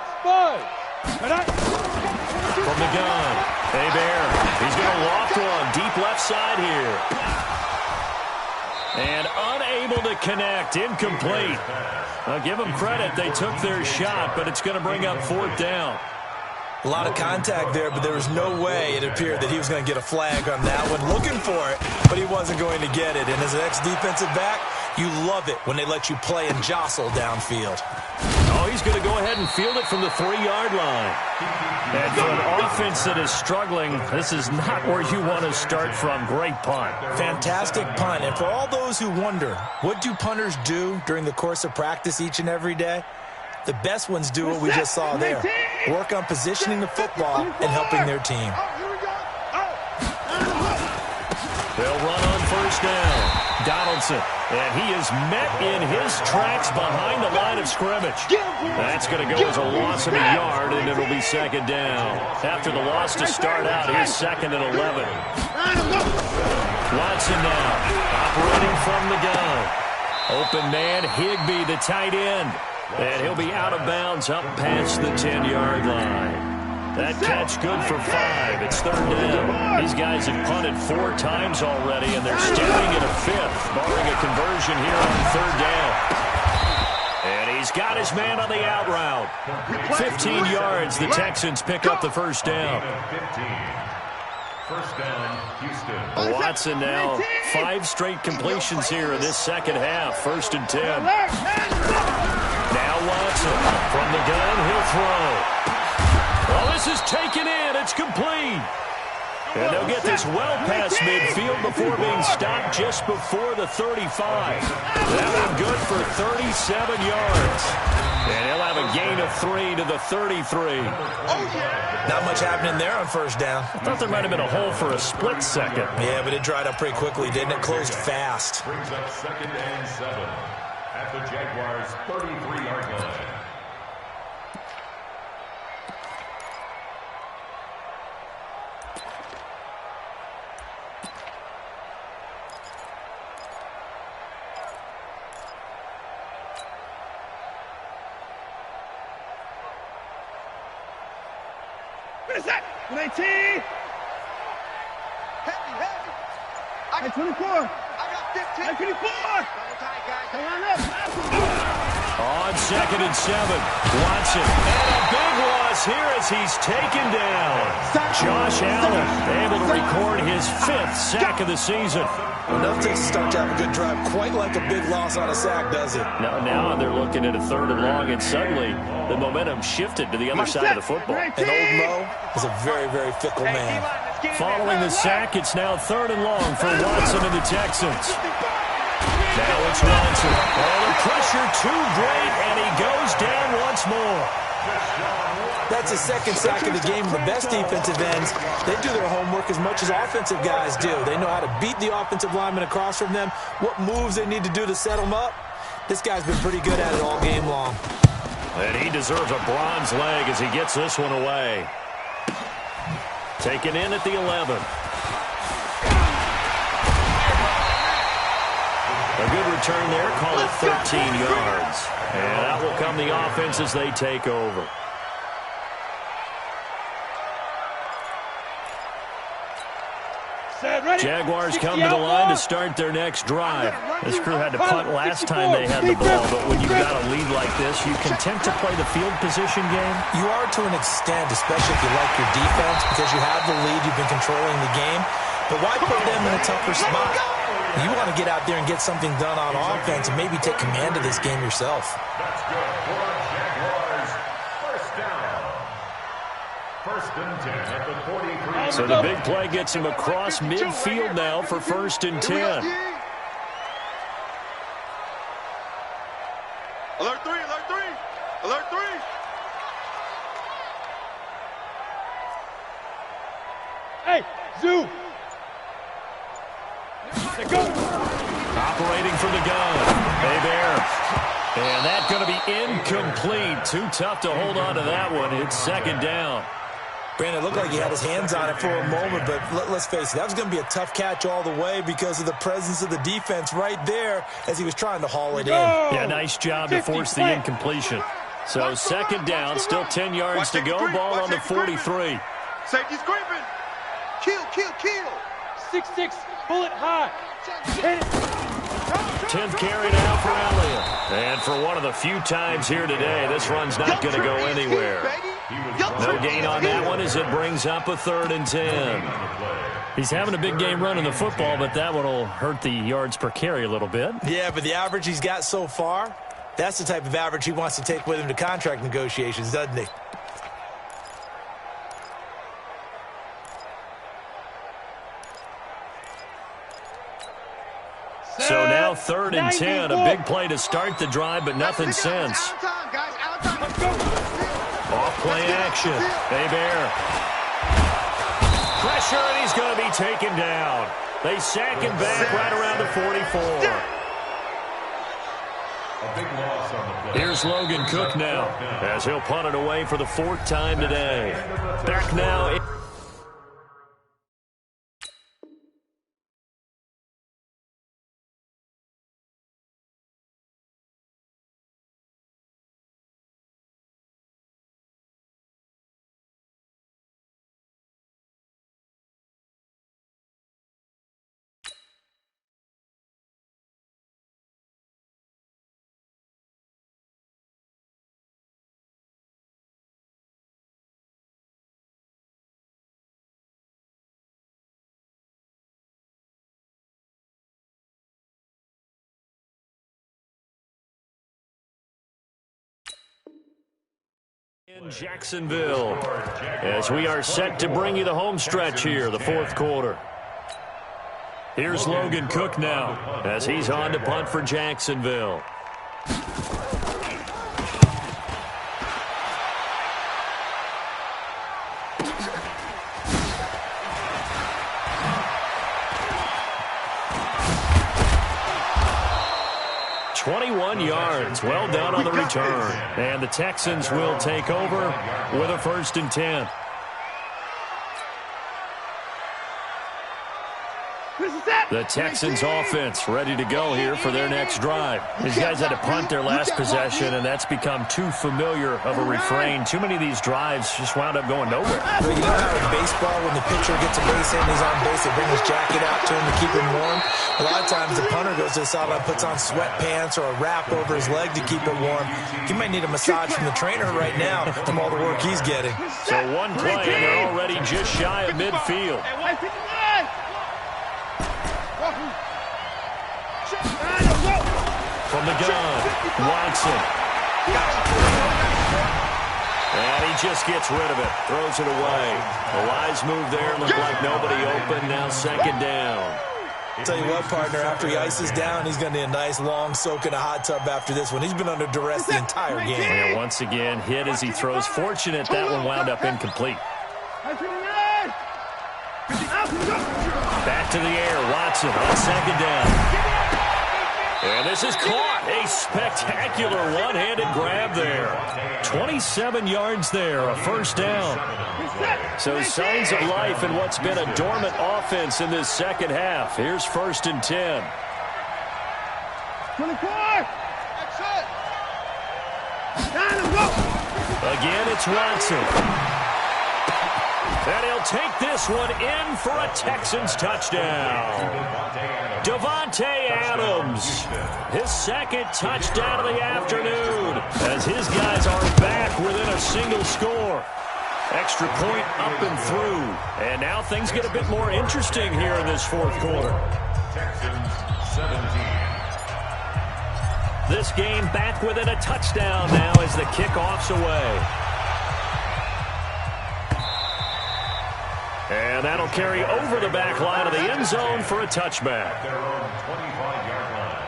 A: From the gun, Hebert. He's going to loft one deep left side here. And unable to connect, incomplete. I'll give them credit. They took their shot, but it's going to bring up 4th down.
C: A lot of contact there, but there was no way it appeared that he was going to get a flag on that one. Looking for it, but he wasn't going to get it. And as an ex-defensive back, you love it when they let you play and jostle downfield.
A: Oh, he's going to go ahead and field it from the 3-yard line. And for an offense that is struggling, this is not where you want to start from. Great punt.
C: Fantastic punt. And for all those who wonder, what do punters do during the course of practice each and every day? The best ones do what we just saw there. Work on positioning the football and helping their team.
A: They'll run on 1st down. Donaldson. And he is met in his tracks behind the line of scrimmage. That's going to go as a loss of a yard, and it'll be 2nd down. After the loss to start out, here's 2nd and 11. Watson now, operating from the gun. Open man, Higbee, the tight end. And he'll be out of bounds up past the 10-yard line. That catch good for 5. It's 3rd down. These guys have punted 4 times already, and they're staring at a 5th, barring a conversion here on 3rd down. And he's got his man on the out route. 15 yards, the Texans pick up the 1st down.
E: 1st down, Houston.
A: Watson now, 5 straight completions here in this 2nd half. 1st and 10. Now Watson from the gun, he'll throw. Well, this is taken in. It's complete. And they'll get this well past midfield before being stopped just before the 35. That one good for 37 yards. And he'll have a gain of 3 to the 33.
C: Not much happening there on 1st down.
A: I thought there might have been a hole for a split second.
C: Yeah, but it dried up pretty quickly, didn't it? Closed fast.
E: Brings up 2nd and 7 at the Jaguars' 33-yard line.
B: Finish that. 19.
D: Heavy.
B: I got 24.
D: I got 15.
B: I got 24.
D: Double tight, guys.
B: Come on up.
A: On 2nd and 7, Watson. And a big loss here as he's taken down. Josh Allen able to record his 5th sack of the season.
C: Enough to start to have a good drive. Quite like a big loss on a sack, does it?
A: Now they're looking at a 3rd and long, and suddenly the momentum shifted to the other side of the football.
C: And old Mo is a very, very fickle man.
A: Following the sack, it's now 3rd and long for Watson and the Texans. Now it's Watson. Oh, the pressure too great, and he goes down once more.
C: That's his 2nd sack of the game. The best defensive ends, they do their homework as much as offensive guys do. They know how to beat the offensive lineman across from them, what moves they need to do to set them up. This guy's been pretty good at it all game long.
A: And he deserves a bronze leg as he gets this one away. Taken in at the 11. A good return there, call it 13 yards. And out will come the offense as they take over. Jaguars come to the line to start their next drive. This crew had to punt last time they had the ball, but when you've got a lead like this, you content to play the field position game?
C: You are to an extent, especially if you like your defense, because you have the lead, you've been controlling the game. But why put them in a tougher spot? You want to get out there and get something done on offense and maybe take command of this game yourself.
E: That's good for Jaguars. 1st down. 1st and 10 at the 43.
A: So the big play gets him across midfield now for 1st and 10.
D: Alert 3, alert 3, alert 3.
B: Hey, Zoo. Let's go.
A: Operating from the gun. Hey, Bear. And that's going to be incomplete. Too tough to hold on to that one. It's second down.
C: Brandon, it looked like he had his hands on it for a moment, but let's face it, that was going to be a tough catch all the way because of the presence of the defense right there as he was trying to haul it in.
A: Yeah, nice job to force the incompletion. So second down, still 10 yards to go. Ball on the 43.
D: Safety's creeping. Kill, kill, kill.
B: 6-6, bullet high. Hit it.
A: 10th carry now for Elliott. And for one of the few times here today, this run's not going to go anywhere. No gain on that one as it brings up a 3rd and 10. He's having a big game running the football, but that one will hurt the yards per carry a little bit.
C: Yeah, but the average he's got so far, that's the type of average he wants to take with him to contract negotiations, doesn't he?
A: So now 3rd and 10, a big play to start the drive, but nothing since. Off-play action. Hey, Bear. Pressure, and he's going to be taken down. They sack him back right around the 44.
E: A big loss on the play.
A: Here's Logan Cook now, as he'll punt it away for the 4th time today. Back now. In Jacksonville, as we are set to bring you the home stretch here, the 4th quarter. Here's Logan Cook now, as he's on to punt for Jacksonville. 21 yards. Well done on the return. And the Texans will take over with a 1st and 10. The Texans offense ready to go here for their next drive. These guys had to punt their last possession, and that's become too familiar of a refrain. Too many of these drives just wound up going nowhere.
C: But you know how in baseball, when the pitcher gets a base hit and he's on base, they bring his jacket out to him to keep him warm? A lot of times the punter goes to the sideline, puts on sweatpants or a wrap over his leg to keep it warm. He might need a massage from the trainer right now from all the work he's getting.
A: So one play, and they're already just shy of midfield. From the gun, Watson. And he just gets rid of it, throws it away. A wise move there, looked like nobody open, now 2nd down.
C: I'll tell you what, partner, after he ices down, he's going to need a nice long soak in a hot tub after this one. He's been under duress the entire game.
A: And once again, hit as he throws. Fortunate that one wound up incomplete. Back to the air, Watson on 2nd down. And this is caught. A spectacular one-handed grab there. 27 yards there, a 1st down. So signs of life in what's been a dormant offense in this second half. Here's 1st and 10.
B: 24.
A: Again, it's Watson. And he'll take this one in for a Texans touchdown. Devontae Adams, his 2nd touchdown of the afternoon, as his guys are back within a single score. Extra point up and through. And now things get a bit more interesting here in this 4th quarter.
E: Texans 17.
A: This game back within a touchdown now as the kickoff's away. And that'll carry over the back line of the end zone for a touchback.
E: Their own 25-yard line.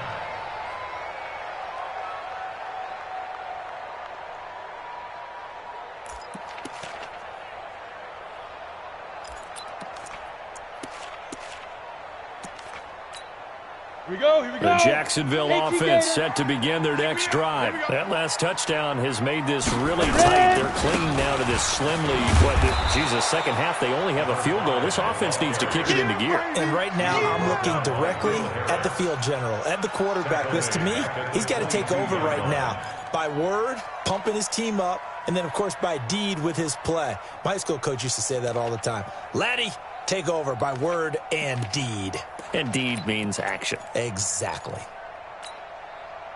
B: Here we go, here we go.
A: The Jacksonville
B: 18
A: offense
B: Gators.
A: set to begin their next drive. That last touchdown has made this really tight. They're clinging now to this slimly, second half they only have a field goal. This offense needs to kick it into gear.
C: And right now I'm looking directly at the field general, at the quarterback, because to me, he's got to take over right now. By word, pumping his team up, and then, of course, by deed with his play. My high school coach used to say that all the time. Laddie, take over by word and deed.
A: And deed means action.
C: Exactly.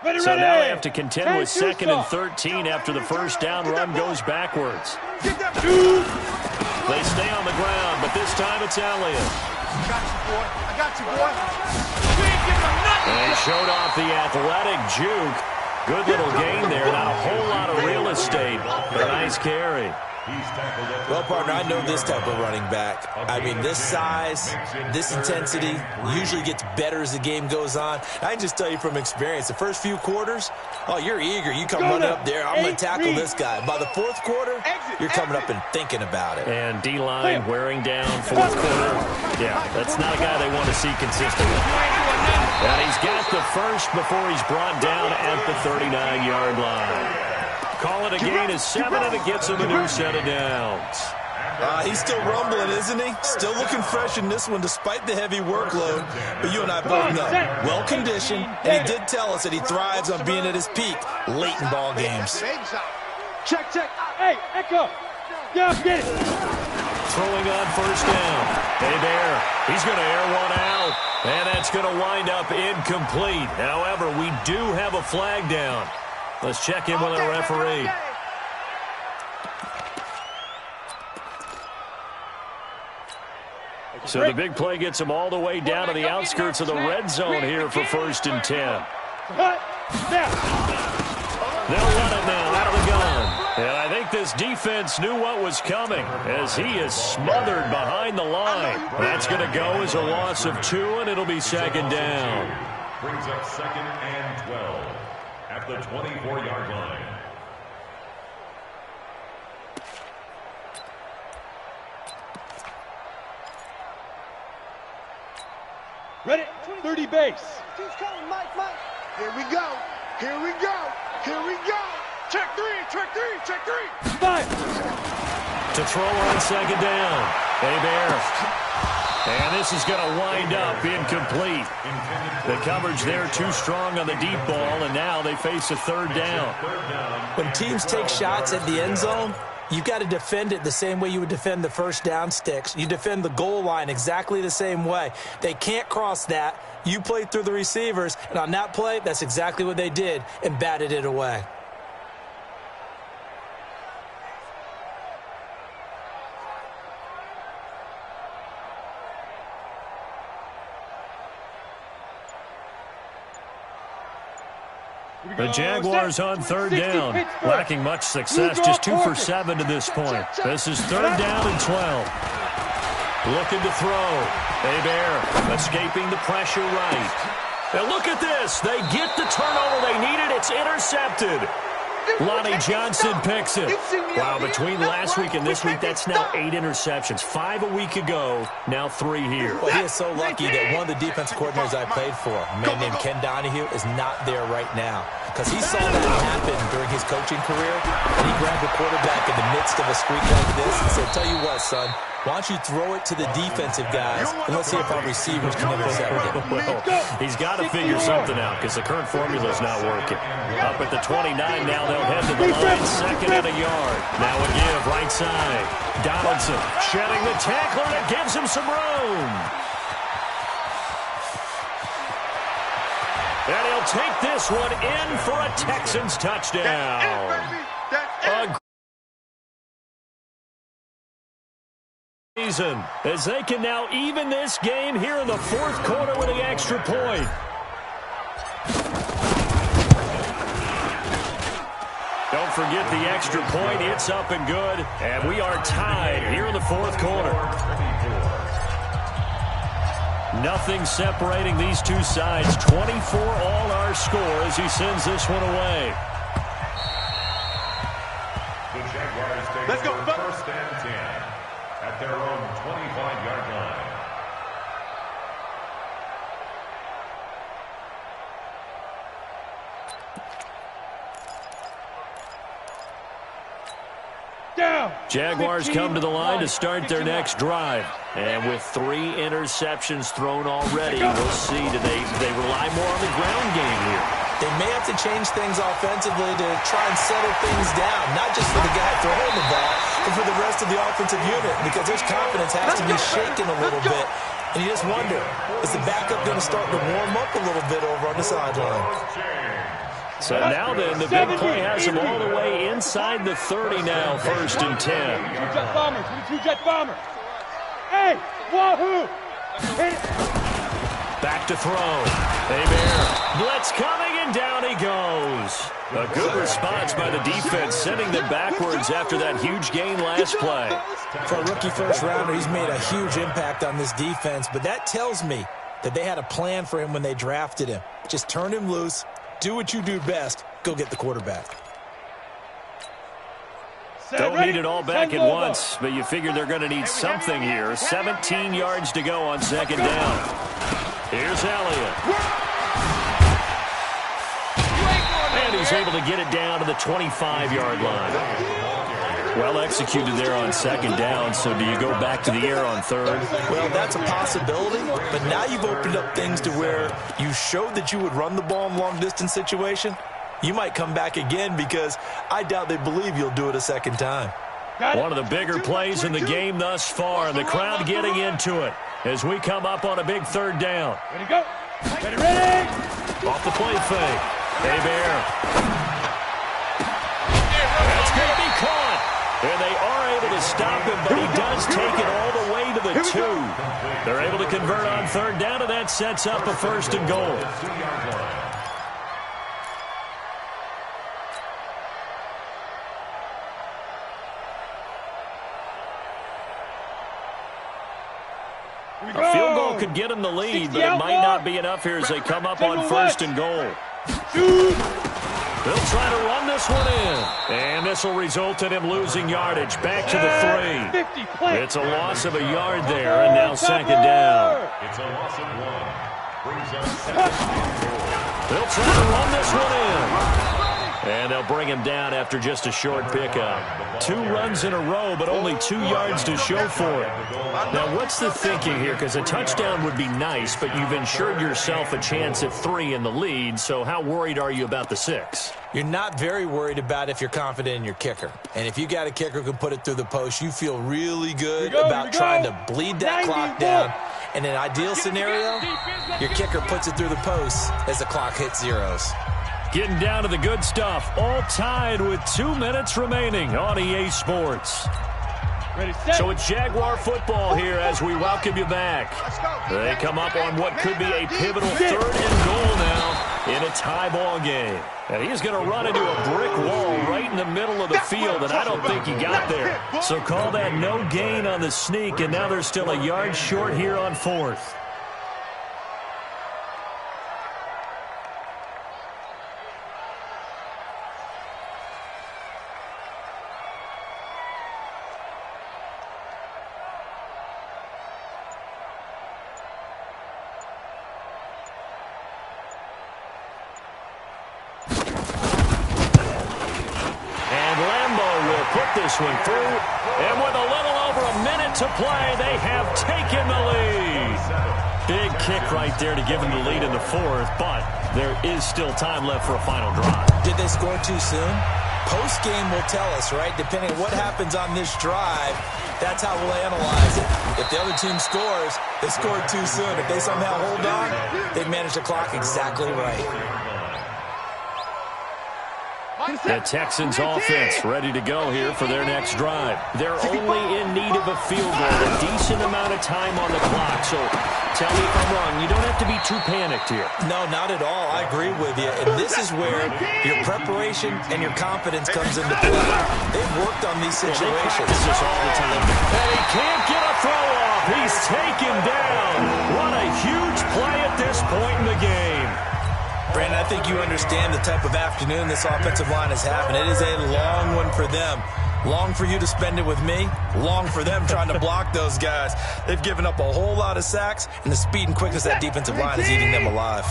B: Ready,
A: So
B: ready.
A: now they have to contend with
B: 10-2
A: second and
B: stop.
A: 13 after the first down run goes backwards.
D: Get that
A: They stay on the ground, but this time it's Elliott.
D: I got you, boy. I got you, boy. You ain't giving them nothing.
A: And he showed off the athletic juke. Good little gain there. Not a whole lot of real estate, but a nice carry.
C: Well, partner, I know this type of running back. I mean, this size, this intensity usually gets better as the game goes on. I can just tell you from experience, the first few quarters, oh, you're eager. You come running up there, I'm going to tackle this guy. By the fourth quarter, you're coming up and thinking about it.
A: And D-line wearing down fourth quarter. Yeah, that's not a guy they want to see consistently. And he's got the first before he's brought down at the 39-yard line. Call it a gain of 7, and it gets him a new set of downs.
C: He's still rumbling, isn't he? Still looking fresh in this one despite the heavy workload. But you and I both know, well-conditioned, and he did tell us that he thrives on being at his peak late in ball games.
B: Check, check. Hey, Echo. Yeah, get it.
A: Throwing on first down. Hey there. He's going to air one out, and that's going to wind up incomplete. However, we do have a flag down. Let's check in with our referee. So the big play gets him all the way down to the outskirts of the red zone here for 1st and 10.
B: Cut. Now.
A: They'll run it now out of the gun. And I think this defense knew what was coming as he is smothered behind the line. That's going to go as a loss of 2, and it'll be 2nd down.
E: Brings up 2nd and 12 at the 24-yard line.
B: Ready. 30 base.
D: He's coming, Mike. Here we go. Here we go. Here we go. Check 3. Check 3. Check 3.
B: 5.
A: To throw on 2nd down. Hey, Bear. And this is going to wind up incomplete. The coverage there too strong on the deep ball, and now they face a 3rd down.
C: When teams take shots at the end zone, you've got to defend it the same way you would defend the first down sticks. You defend the goal line exactly the same way. They can't cross that. You play through the receivers, and on that play, that's exactly what they did and batted it away.
A: The Jaguars on 3rd down, lacking much success, just 2 for 7 to this point. This is 3rd down and 12. Looking to throw. Hey, Bear, escaping the pressure right. And look at this. They get the turnover they needed. It's intercepted. Lonnie Johnson picks it. Wow, between last week and this week, that's now 8 interceptions. 5 a week ago, now 3 here.
C: Well, he is so lucky that one of the defense coordinators I played for, a man named Ken Donahue, is not there right now. Because he saw that happen during his coaching career, and he grabbed the quarterback in the midst of a streak like this and said, tell you what, son, why don't you throw it to the defensive guys, and let's see if our receivers can intercept it.
A: Well, he's got to figure something out because the current formula's not working. Up at the 29 now, they'll head to the line, 2nd and a yard. Now a give, right side. Donaldson shedding the tackler, and it gives him some room. And he'll take this one in for a Texans touchdown. Season, as they can now even this game here in the 4th quarter with the extra point. Don't forget the extra point. It's up and good, and we are tied here in the 4th quarter. Nothing separating these two sides. 24 all our score as he sends this one away.
E: The Jaguars take
D: Let's go,
E: 1st and 10 at their own 25-yard line.
A: Jaguars come to the line to start their next drive. And with 3 interceptions thrown already, we'll see. Do they rely more on the ground game here?
C: They may have to change things offensively to try and settle things down, not just for the guy throwing the ball, but for the rest of the offensive unit, because their confidence has to be shaken a little bit. And you just wonder, is the backup going to start to warm up a little bit over on the sideline?
A: So now then, the big play has them all the way inside the 30 now, 1st and 10.
B: Two-jet bombers. Two-jet bombers. Hey, wahoo!
A: Back to throw. Hey, Bear. Blitz coming, and down he goes. A good response by the defense, sending them backwards after that huge gain last play.
C: For a rookie first-rounder, he's made a huge impact on this defense, but that tells me that they had a plan for him when they drafted him. Just turn him loose, do what you do best, go get the quarterback.
A: Don't need it all back at once, but you figure they're going to need something here. 17 yards to go on 2nd down. Here's Elliott. And he's able to get it down to the 25-yard line. Well executed there on 2nd down, so do you go back to the air on 3rd?
C: Well, that's a possibility, but now you've opened up things to where you showed that you would run the ball in long-distance situation. You might come back again because I doubt they believe you'll do it a 2nd time.
A: One of the bigger plays in the game thus far, and the crowd getting into it as we come up on a big 3rd down.
B: Ready, go. Ready.
A: Off the play fake. Hey, Bear. That's going to be caught. And they are able to stop him, but he does take it all the way to the 2. They're able to convert on 3rd down, and that sets up a 1st and goal. A field goal could get them the lead, but it might not be enough here as they come up on 1st and goal. They'll try to run this one in. And this will result in him losing yardage back to the 3. It's a loss of a yard there, and now 2nd down.
E: It's a loss of 1. Brings up 2nd.
A: They'll try to run this one in. And they'll bring him down after just a short pickup. 2 runs in a row, but only 2 yards to show for it. Now, what's the thinking here? Because a touchdown would be nice, but you've ensured yourself a chance at 3 in the lead, so how worried are you about the 6?
C: You're not very worried about if you're confident in your kicker. And if you got a kicker who can put it through the post, you feel really good about trying to bleed that clock down. In an ideal scenario, your kicker puts it through the post as the clock hits zeros.
A: Getting down to the good stuff, all tied with 2 minutes remaining on EA Sports. So it's Jaguar football here as we welcome you back. They come up on what could be a pivotal 3rd and goal now in a tie ball game. And he's going to run into a brick wall right in the middle of the field, and I don't think he got there. So call that no gain on the sneak, and now they're still a yard short here on 4th. This one through, and with a little over a minute to play, they have taken the lead. Big kick right there to give them the lead in the 4th, but there is still time left for a final drive.
C: Did they score too soon? Post-game will tell us, right? Depending on what happens on this drive, that's how we'll analyze it. If the other team scores, they scored too soon. If they somehow hold on, they've managed the clock exactly right.
A: The Texans offense ready to go here for their next drive. They're only in need of a field goal, a decent amount of time on the clock. So tell me if I'm wrong, you don't have to be too panicked here.
C: No, not at all. I agree with you. And this is where your preparation and your confidence comes into play. They've worked on these situations.
A: They practice this all the time. And he can't get a throw off. He's taken down. What a huge play at this point in the game.
C: Brandon, I think you understand the type of afternoon this offensive line is having. It is a long one for them. Long for you to spend it with me. Long for them trying to block those guys. They've given up a whole lot of sacks, and the speed and quickness of that defensive line is eating them alive.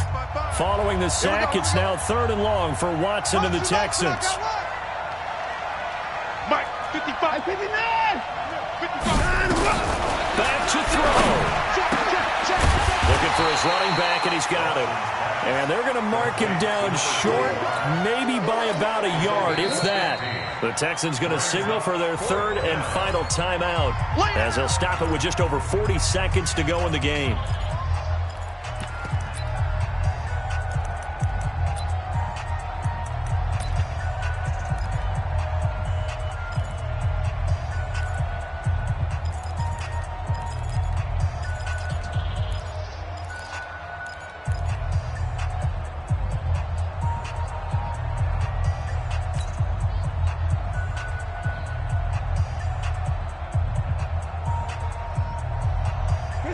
A: Following the sack, it's now 3rd and long for Watson and the Texans.
B: Mike, 55.
A: Back to throw. Looking for his running back, and he's got him. And they're going to mark him down short, maybe by about a yard, if that. The Texans going to signal for their third and final timeout, as they'll stop it with just over 40 seconds to go in the game.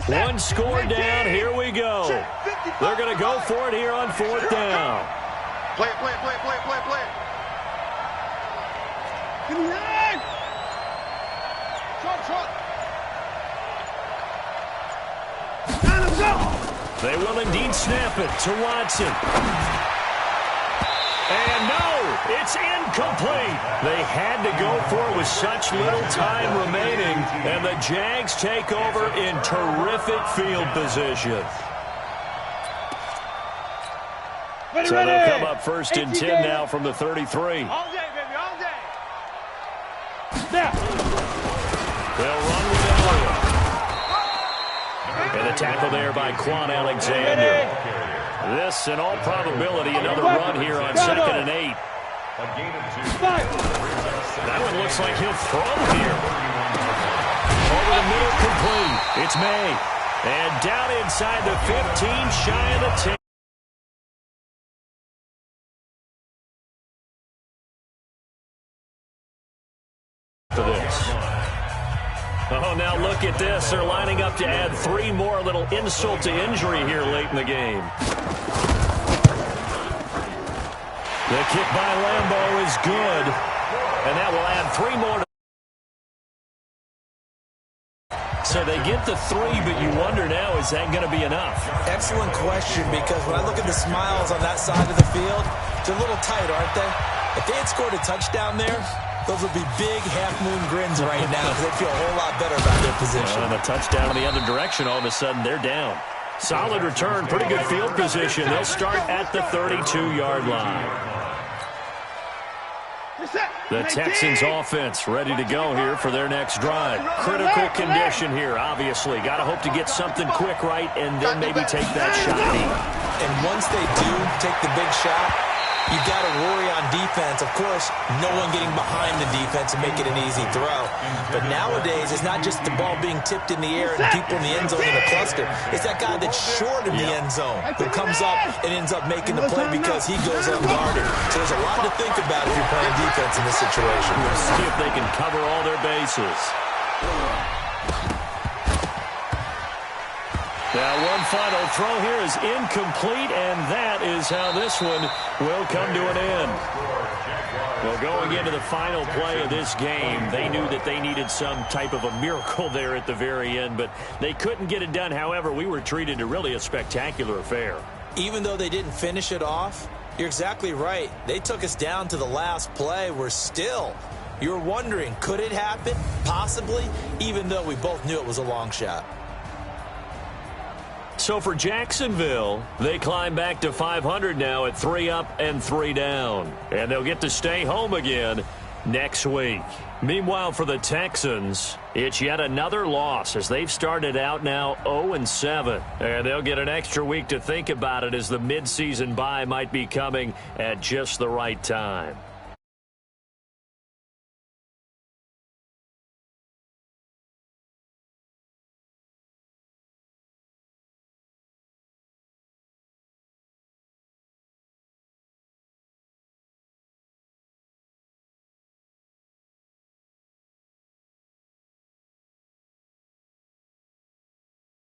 A: One score down, here we go. They're going to go for it here on fourth down.
D: Play it, play it, play it, play it, play it, play it.
A: They will indeed snap it to Watson. And no, it's incomplete. They had to go for it with such little time remaining, and the Jags take over in terrific field position. So they'll come up first and 10 now from the 33.
B: All day, baby, all day.
A: They'll run with Elliott. And a tackle there by Quan Alexander. This, in all probability, another run here on 2nd and 8. That one looks like he'll throw here. Over the middle, complete. It's May. And down inside the 15, shy of the 10. For this. Oh, now look at this. They're lining up to add 3 more, a little insult to injury here late in the game. The kick by Lambeau is good, and that will add 3 more. So they get the 3, but you wonder now, is that going to be enough?
C: Excellent question, because when I look at the smiles on that side of the field, they're a little tight, aren't they? If they had scored a touchdown there, those would be big half-moon grins right now, because they'd feel a whole lot better about their position.
A: And a touchdown in the other direction, all of a sudden they're down. Solid return, pretty good field position. They'll start at the 32-yard line. The Texans offense ready to go here for their next drive. Critical condition here, obviously. Got to hope to get something quick right and then maybe take that shot deep.
C: And once they do take the big shot, you got to worry on defense. Of course, no one getting behind the defense and make it an easy throw. But nowadays, it's not just the ball being tipped in the air and people in the end zone in a cluster. It's that guy that's short in the end zone who comes up and ends up making the play because he goes unguarded. So there's a lot to think about if you're playing defense in this situation.
A: We'll see if they can cover all their bases. Now, one final throw here is incomplete, and that is how this one will come to an end. Well, going into the final play of this game, they knew that they needed some type of a miracle there at the very end, but they couldn't get it done. However, we were treated to really a spectacular affair.
C: Even though they didn't finish it off, you're exactly right. They took us down to the last play. We're still, you're wondering, could it happen? Possibly, even though we both knew it was a long shot.
A: So for Jacksonville, they climb back to 500 now at 3 up and 3 down. And they'll get to stay home again next week. Meanwhile, for the Texans, it's yet another loss as they've started out now 0-7. And they'll get an extra week to think about it as the midseason bye might be coming at just the right time.